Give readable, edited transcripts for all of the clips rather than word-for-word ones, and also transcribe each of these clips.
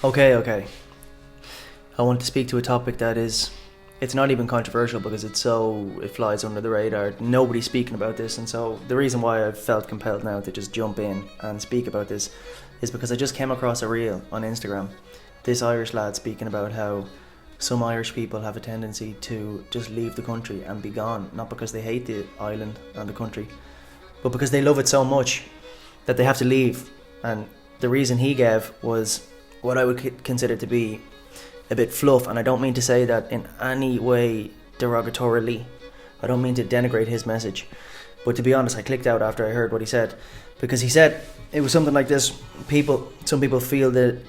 Okay. I want to speak to a topic that is, it's not even controversial because it flies under the radar. Nobody's speaking about this, and so the reason why I've felt compelled now to just jump in and speak about this is because I just came across a reel on Instagram. This Irish lad speaking about how some Irish people have a tendency to just leave the country and be gone, not because they hate the island and the country, but because they love it so much that they have to leave. And the reason he gave was what I would consider to be a bit fluff, and I don't mean to say that in any way derogatorily. I don't mean to denigrate his message, but to be honest, I clicked out after I heard what he said, because he said it was something like this: some people feel the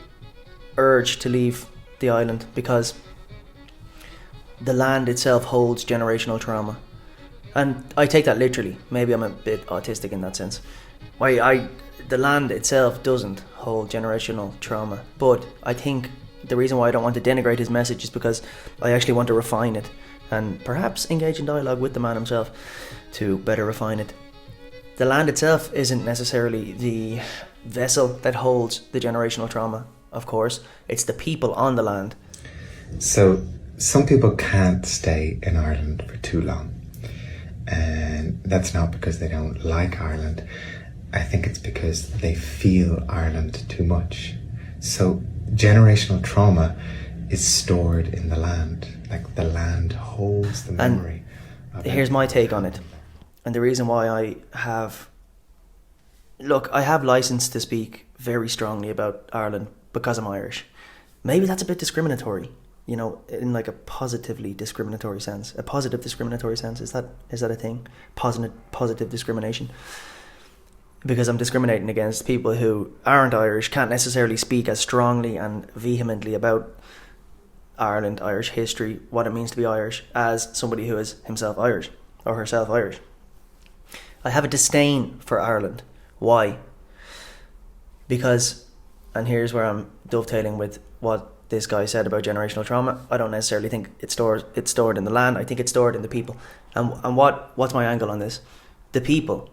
urge to leave the island because the land itself holds generational trauma. And I take that literally. Maybe I'm a bit autistic in that sense. The land itself doesn't hold generational trauma, but I think the reason why I don't want to denigrate his message is because I actually want to refine it and perhaps engage in dialogue with the man himself to better refine it. The land itself isn't necessarily the vessel that holds the generational trauma, of course. It's the people on the land. So some people can't stay in Ireland for too long, and that's not because they don't like Ireland. I think it's because they feel Ireland too much. So generational trauma is stored in the land. Like, the land holds the memory. And here's my take on it. And the reason why I have license to speak very strongly about Ireland because I'm Irish. Maybe that's a bit discriminatory, in like a positively discriminatory sense. A positive discriminatory sense, is that a thing? Positive discrimination. Because I'm discriminating against people who aren't Irish, can't necessarily speak as strongly and vehemently about Ireland, Irish history, what it means to be Irish, as somebody who is himself Irish or herself Irish. I have a disdain for Ireland. Why? Because, and here's where I'm dovetailing with what this guy said about generational trauma, I don't necessarily think it's stored in the land. I think it's stored in the people. And what's my angle on this? The people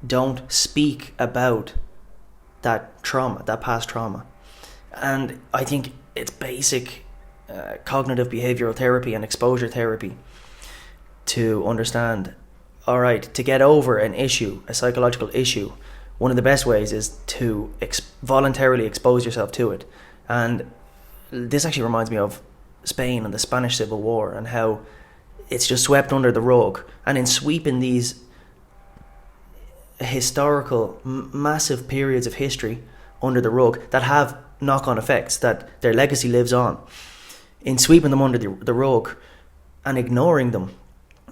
don't speak about that trauma, that past trauma. And I think it's basic cognitive behavioral therapy and exposure therapy to understand, all right, to get over an issue, a psychological issue, one of the best ways is to voluntarily expose yourself to it. And this actually reminds me of Spain and the Spanish Civil War and how it's just swept under the rug. And in sweeping these historical, massive periods of history under the rug that have knock-on effects, that their legacy lives on, in sweeping them under the rug and ignoring them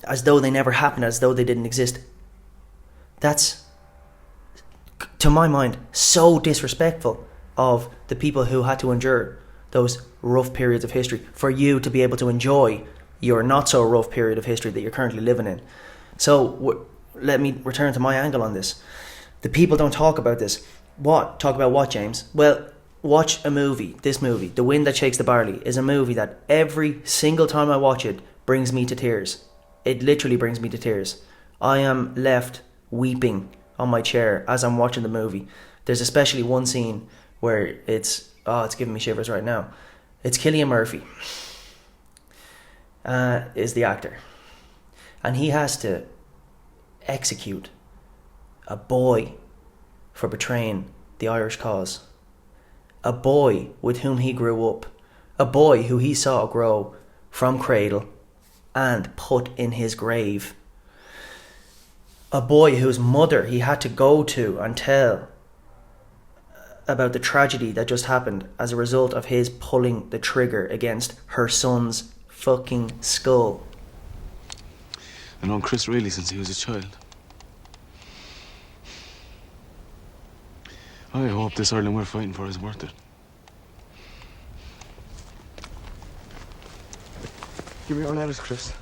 as though they never happened, as though they didn't exist, that's, to my mind, so disrespectful of the people who had to endure those rough periods of history for you to be able to enjoy your not so rough period of history that you're currently living in. So let me return to my angle on this. The people don't talk about this. Talk about what, James? Well, watch a movie. This movie, The Wind That Shakes the Barley, is a movie that every single time I watch it brings me to tears. It literally brings me to tears. I am left weeping on my chair as I'm watching the movie. There's especially one scene where it's giving me shivers right now. It's Cillian Murphy is the actor, and he has to execute a boy for betraying the Irish cause, a boy with whom he grew up, a boy who he saw grow from cradle and put in his grave, a boy whose mother he had to go to and tell about the tragedy that just happened as a result of his pulling the trigger against her son's fucking skull. I've known Chris really since he was a child. I hope this Ireland we're fighting for is worth it. Give me your letters, Chris.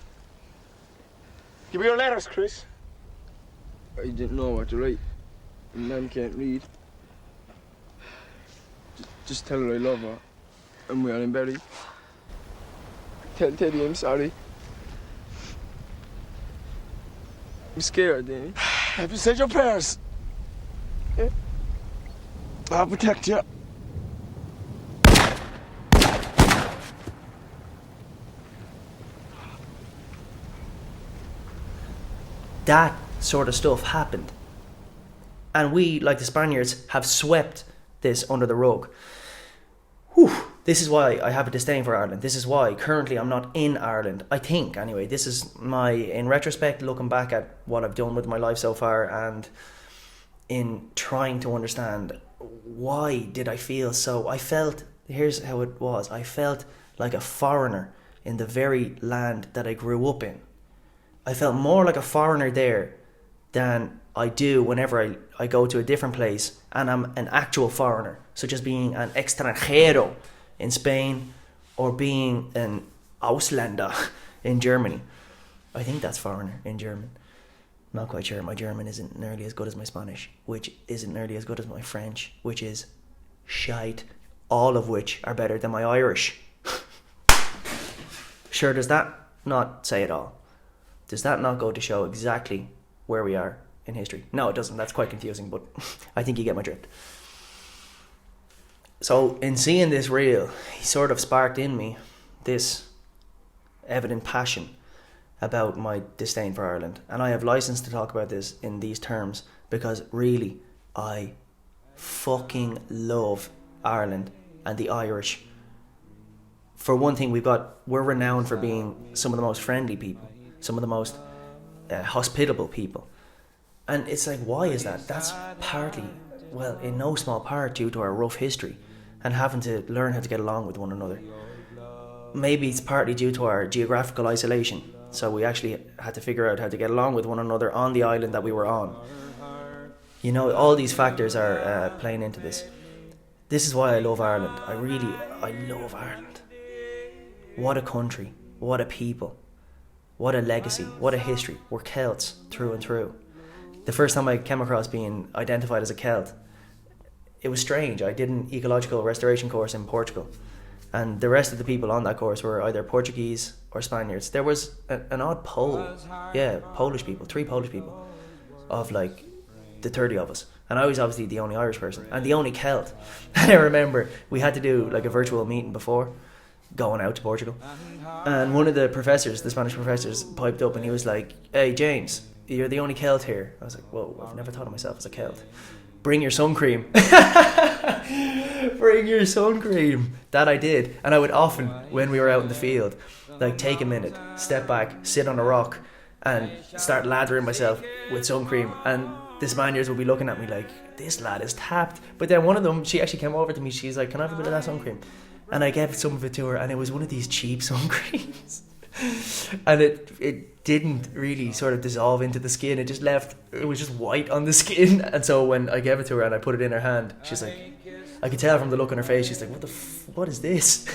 Give me your letters, Chris. I didn't know what to write. Mum can't read. Just tell her I love her. And we're in Barley. Tell Teddy I'm sorry. I'm scared, Danny. Have you said your prayers? Yeah. I'll protect you. that sort of stuff happened. And we, like the Spaniards, have swept this under the rug. Whew. This is why I have a disdain for Ireland. This is why currently I'm not in Ireland. I think, anyway, this is in retrospect, looking back at what I've done with my life so far and in trying to understand why did I feel so. Here's how it was. I felt like a foreigner in the very land that I grew up in. I felt more like a foreigner there than I do whenever I go to a different place and I'm an actual foreigner, such as being an extranjero in Spain or being an Ausländer in Germany. I think that's foreigner in German. Not quite sure. My German isn't nearly as good as my Spanish, which isn't nearly as good as my French, which is shite, all of which are better than my Irish. Sure, does that not say it all? Does that not go to show exactly where we are in history? No, it doesn't. That's quite confusing, but I think you get my drift. So in seeing this reel, he sort of sparked in me this evident passion about my disdain for Ireland. And I have license to talk about this in these terms because really, I fucking love Ireland and the Irish. For one thing, we're renowned for being some of the most friendly people, some of the most hospitable people. And it's like, why is that? That's partly, well, in no small part due to our rough history and having to learn how to get along with one another. Maybe it's partly due to our geographical isolation. So we actually had to figure out how to get along with one another on the island that we were on. You know, all these factors are playing into this. This is why I love Ireland. I love Ireland. What a country. What a people. What a legacy. What a history. We're Celts through and through. The first time I came across being identified as a Celt, it was strange. I did an ecological restoration course in Portugal. And the rest of the people on that course were either Portuguese or Spaniards. There was an odd Polish people, 3 Polish people, of like the 30 of us. And I was obviously the only Irish person and the only Celt. And I remember we had to do like a virtual meeting before going out to Portugal. And one of the professors, the Spanish professors, piped up and he was like, "Hey James, you're the only Celt here." I was like, "Whoa, I've never thought of myself as a Celt. Bring your sun cream." Bring your sun cream. That I did. And I would often, when we were out in the field, like take a minute, step back, sit on a rock and start lathering myself with sun cream. And the Spaniards would be looking at me like, this lad is tapped. But then one of them, she actually came over to me. She's like, "Can I have a bit of that sun cream?" And I gave some of it to her, and it was one of these cheap sun creams. And it didn't really sort of dissolve into the skin. It was just white on the skin. And so when I gave it to her and I put it in her hand, she's like, I could tell from the look on her face, she's like, what is this?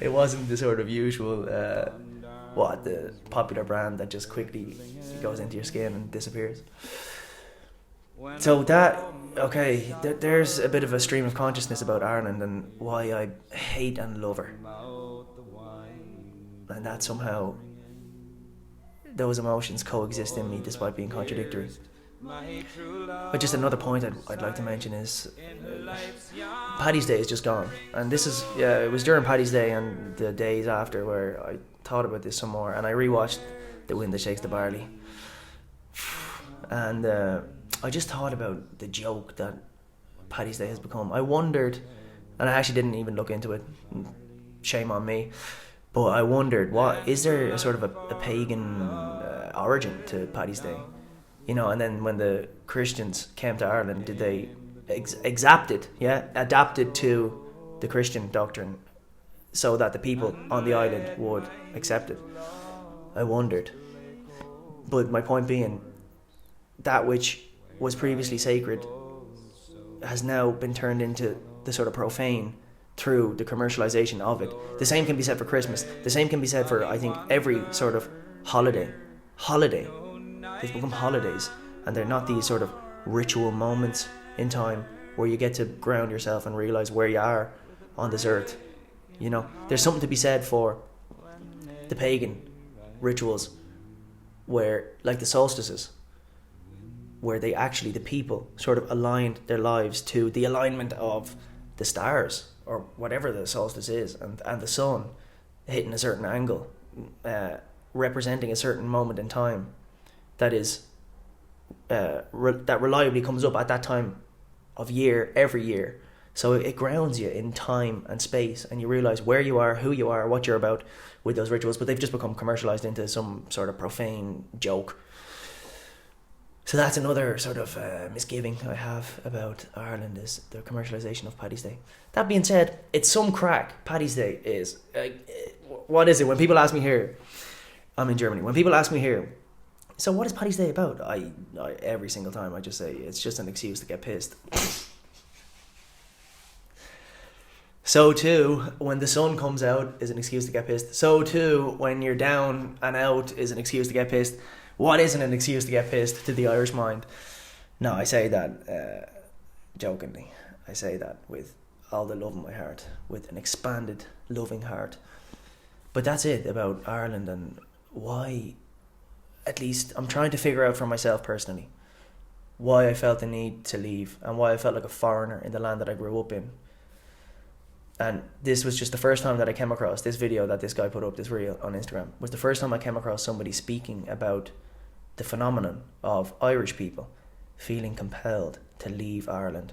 It wasn't the sort of usual, the popular brand that just quickly goes into your skin and disappears. So there's a bit of a stream of consciousness about Ireland and why I hate and love her. And that somehow those emotions coexist in me despite being contradictory. But just another point I'd like to mention is Paddy's Day is just gone. And it was during Paddy's Day and the days after where I thought about this some more, and I rewatched The Wind That Shakes the Barley. And I just thought about the joke that Paddy's Day has become. I wondered, and I actually didn't even look into it, shame on me, but I wondered, is there a sort of a pagan origin to Paddy's Day? You know, and then when the Christians came to Ireland, did they adapt it to the Christian doctrine so that the people on the island would accept it? I wondered. But my point being, that which was previously sacred has now been turned into the sort of profane through the commercialization of it. The same can be said for Christmas. The same can be said for, I think, every sort of holiday. They've become holidays, and they're not these sort of ritual moments in time where you get to ground yourself and realize where you are on this earth. You know, there's something to be said for the pagan rituals where, like the solstices, where the people sort of aligned their lives to the alignment of the stars or whatever the solstice is, and the sun hitting a certain angle, representing a certain moment in time. that is that reliably comes up at that time of year every year. So it grounds you in time and space, and you realise where you are, who you are, what you're about with those rituals. But they've just become commercialised into some sort of profane joke. So that's another sort of misgiving I have about Ireland, is the commercialisation of Paddy's Day. That being said, it's some crack. Paddy's Day is. What is it? When people ask me here, I'm in Germany. When people ask me here, so what is Paddy's Day about? I every single time I just say it's just an excuse to get pissed. So too, when the sun comes out is an excuse to get pissed. So too, when you're down and out is an excuse to get pissed. What isn't an excuse to get pissed to the Irish mind? No, I say that jokingly. I say that with all the love in my heart, with an expanded, loving heart. But that's it about Ireland and why, at least I'm trying to figure out for myself personally, why I felt the need to leave and why I felt like a foreigner in the land that I grew up in. And this was just the first time that I came across this video that this guy put up, this reel on Instagram, was the first time I came across somebody speaking about the phenomenon of Irish people feeling compelled to leave Ireland,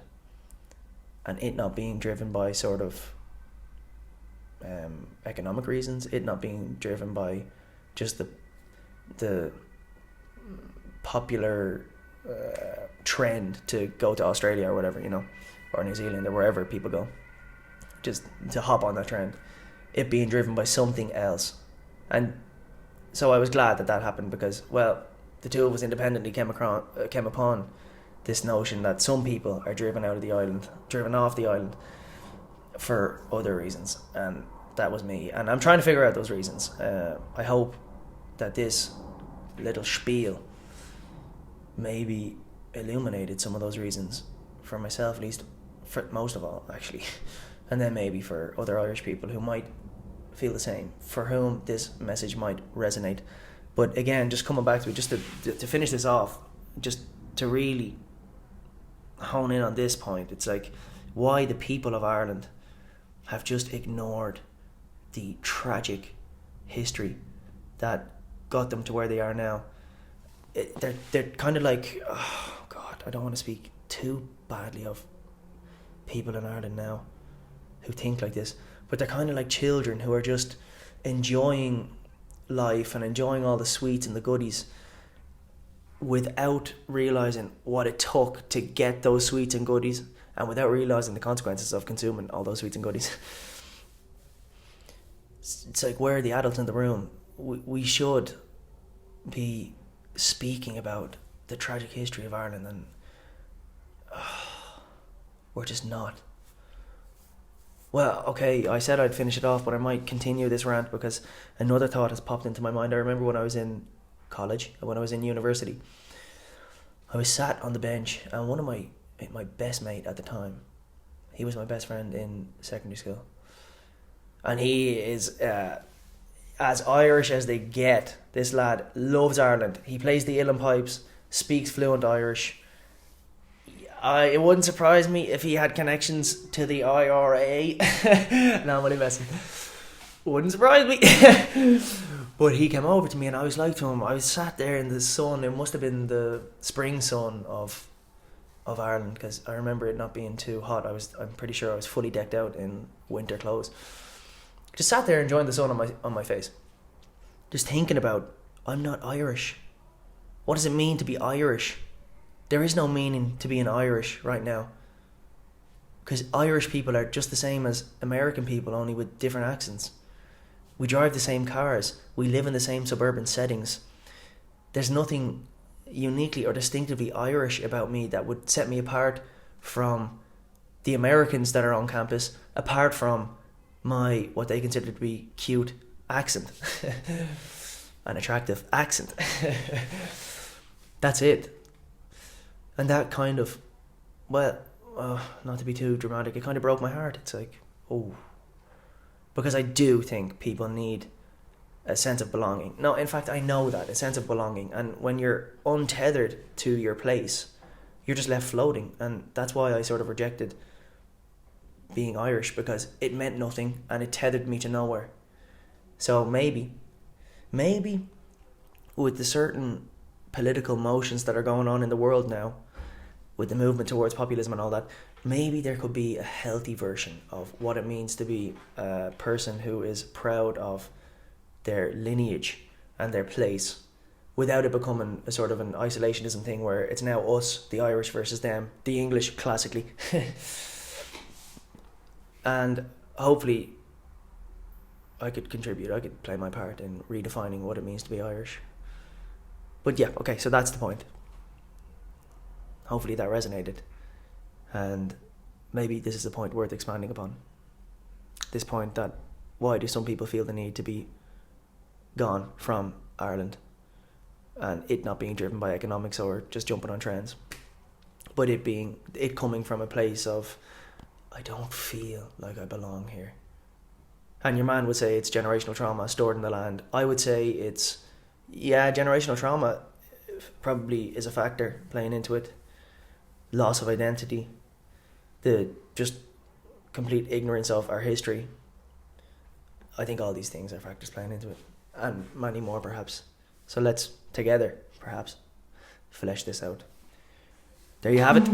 and it not being driven by sort of economic reasons, it not being driven by just the popular trend to go to Australia or whatever, or New Zealand or wherever people go, just to hop on that trend, it being driven by something else. And so I was glad that happened, because, well, the two of us independently came upon this notion that some people are driven off the island for other reasons, and that was me. And I'm trying to figure out those reasons. I hope that this little spiel maybe illuminated some of those reasons for myself, at least for most of all, actually, and then maybe for other Irish people who might feel the same, for whom this message might resonate. But again, just coming back to it, just to finish this off, just to really hone in on this point, it's like why the people of Ireland have just ignored the tragic history that got them to where they are now. They're kind of like, oh God, I don't want to speak too badly of people in Ireland now who think like this, but they're kind of like children who are just enjoying life and enjoying all the sweets and the goodies without realising what it took to get those sweets and goodies, and without realising the consequences of consuming all those sweets and goodies. It's like, we're the adults in the room. We should be speaking about the tragic history of Ireland, and we're just not. Well, okay, I said I'd finish it off, but I might continue this rant because another thought has popped into my mind. I remember when I was in college, when I was in university, I was sat on the bench, and one of my best mate at the time, he was my best friend in secondary school, and he is as Irish as they get. This lad loves Ireland. He plays the uilleann pipes, speaks fluent Irish. It wouldn't surprise me if he had connections to the IRA. No, I'm only messing. Wouldn't surprise me. But he came over to me, and I was like to him, I was sat there in the sun. It must have been the spring sun of Ireland, because I remember it not being too hot. I'm pretty sure I was fully decked out in winter clothes. Just sat there enjoying the sun on my face. Just thinking about, I'm not Irish. What does it mean to be Irish? There is no meaning to being Irish right now, because Irish people are just the same as American people, only with different accents. We drive the same cars. We live in the same suburban settings. There's nothing uniquely or distinctively Irish about me that would set me apart from the Americans that are on campus, apart from my, what they consider to be, cute accent. An attractive accent. That's it. And that kind of, well, not to be too dramatic, it kind of broke my heart. It's like, oh. Because I do think people need a sense of belonging. No, in fact, I know that, a sense of belonging. And when you're untethered to your place, you're just left floating. And that's why I sort of rejected being Irish, because it meant nothing and it tethered me to nowhere. So maybe with the certain political motions that are going on in the world now, with the movement towards populism and all that, maybe there could be a healthy version of what it means to be a person who is proud of their lineage and their place, without it becoming a sort of an isolationism thing where it's now us, the Irish versus them, the English classically. And hopefully I could contribute, I could play my part in redefining what it means to be Irish. But yeah, okay, so that's the point. Hopefully that resonated. And maybe this is a point worth expanding upon. This point that why do some people feel the need to be gone from Ireland, and it not being driven by economics or just jumping on trends, but it coming from a place of, I don't feel like I belong here. And your man would say it's generational trauma stored in the land. I would say it's, yeah, generational trauma probably is a factor playing into it. Loss of identity, the just complete ignorance of our history. I think all these things are factors playing into it, and many more perhaps. So let's together perhaps flesh this out. There you have it.